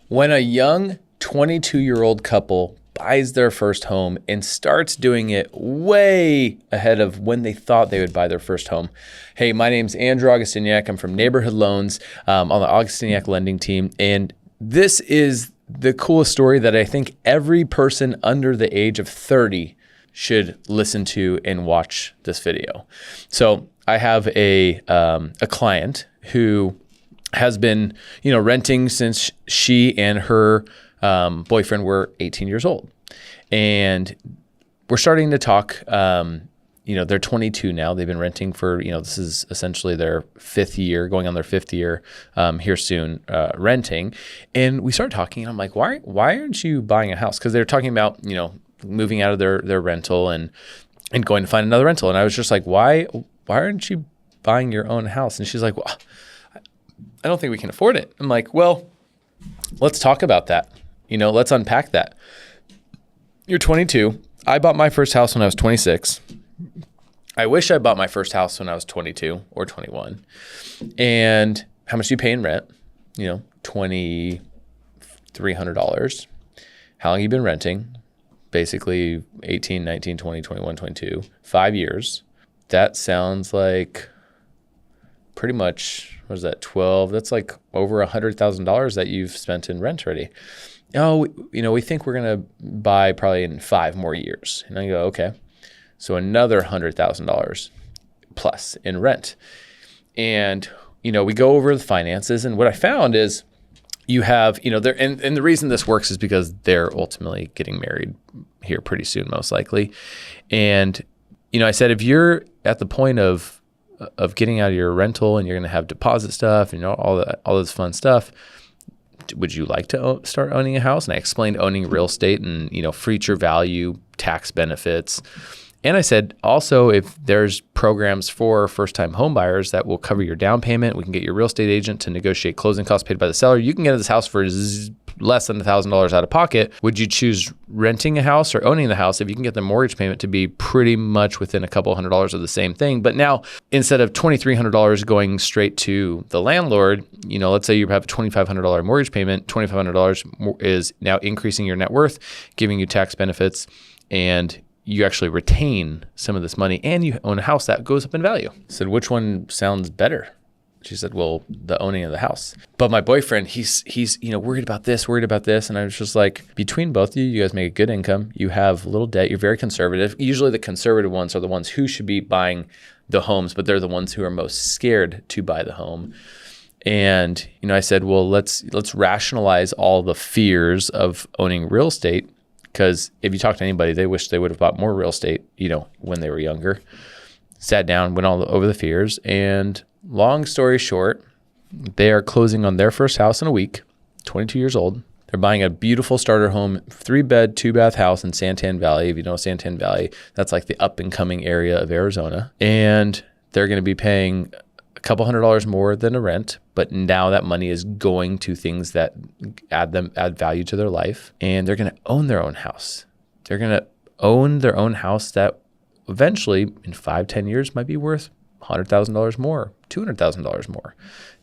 When a young 22-year-old couple buys their first home and starts doing it way ahead of when they thought they would buy their first home. Hey, my name's Andrew Augustiniak. I'm from Neighborhood Loans on the Augustiniak lending team. And this is the coolest story that I think every person under the age of 30 should listen to and watch this video. So I have a client who has been, renting since she and her boyfriend were 18 years old. And we're starting to talk, they're 22 now. They've been renting for, this is essentially their fifth year, going on their fifth year here soon, renting. And we started talking and I'm like, why aren't you buying a house? Because they're talking about, moving out of their rental and going to find another rental. And I was just like, why aren't you buying your own house? And she's like, well, I don't think we can afford it. I'm like, well, let's talk about that. Let's unpack that. You're 22. I bought my first house when I was 26. I wish I bought my first house when I was 22 or 21. And how much do you pay in rent? $2,300. How long have you been renting? Basically 18, 19, 20, 21, 22, 5 years. That sounds like pretty much, what is that, 12? That's like over $100,000 that you've spent in rent already. Oh, we think we're going to buy probably in 5 more years. And I go, okay. So another $100,000 plus in rent. And, we go over the finances. And what I found is you have, and the reason this works is because they're ultimately getting married here pretty soon, most likely. And, I said, if you're at the point of getting out of your rental and you're going to have deposit stuff and all this fun stuff, would you like to start owning a house? And I explained owning real estate and, future value, tax benefits. And I said, also, if there's programs for first-time home buyers that will cover your down payment, we can get your real estate agent to negotiate closing costs paid by the seller. You can get this house for less than $1,000 out of pocket. Would you choose renting a house or owning the house if you can get the mortgage payment to be pretty much within a couple $100s of the same thing? But now, instead of $2,300 going straight to the landlord, let's say you have a $2,500 mortgage payment, $2,500 is now increasing your net worth, giving you tax benefits, and you actually retain some of this money and you own a house that goes up in value. I said, which one sounds better? She said, well, the owning of the house. But my boyfriend, he's worried about this. And I was just like, between both of you, you guys make a good income. You have little debt. You're very conservative. Usually the conservative ones are the ones who should be buying the homes, but they're the ones who are most scared to buy the home. And, I said, well, let's rationalize all the fears of owning real estate. Because if you talk to anybody, they wish they would have bought more real estate, when they were younger. Sat down, went all over the fears, and long story short, they are closing on their first house in a week, 22 years old. They're buying a beautiful starter home, 3-bed, 2-bath house in Santan Valley. If you know Santan Valley, that's like the up-and-coming area of Arizona. And they're going to be paying a couple $100s more than a rent, but now that money is going to things that add value to their life, and they're going to own their own house. They're going to own their own house that eventually in 5-10 years might be worth $100,000 more, $200,000 more.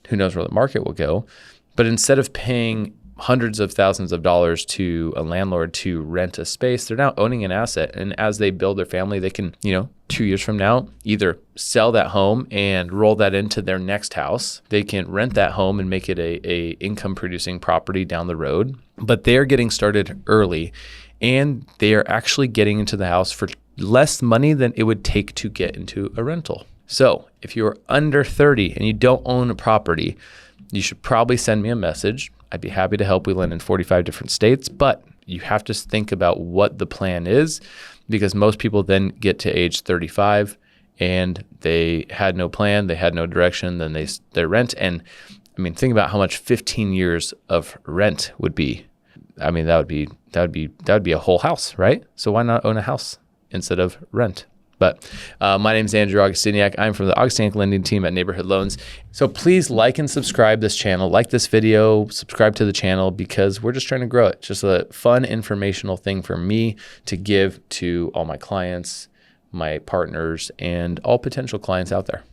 Who knows where the market will go? But instead of paying hundreds of thousands of dollars to a landlord to rent a space, they're now owning an asset. And as they build their family, they can, 2 years from now, either sell that home and roll that into their next house. They can rent that home and make it a income producing property down the road. But they're getting started early, and they are actually getting into the house for less money than it would take to get into a rental. So if you're under 30 and you don't own a property, you should probably send me a message. I'd be happy to help. We lend in 45 different states, but you have to think about what the plan is, because most people then get to age 35 and they had no plan, they had no direction, then they rent. And think about how much 15 years of rent would be. That would be a whole house, right? So why not own a house instead of rent? But my name is Andrew Augustiniak. I'm from the Augustiniak lending team at Neighborhood Loans. So please like and subscribe this channel, like this video, subscribe to the channel, because we're just trying to grow it. Just a fun, informational thing for me to give to all my clients, my partners, and all potential clients out there.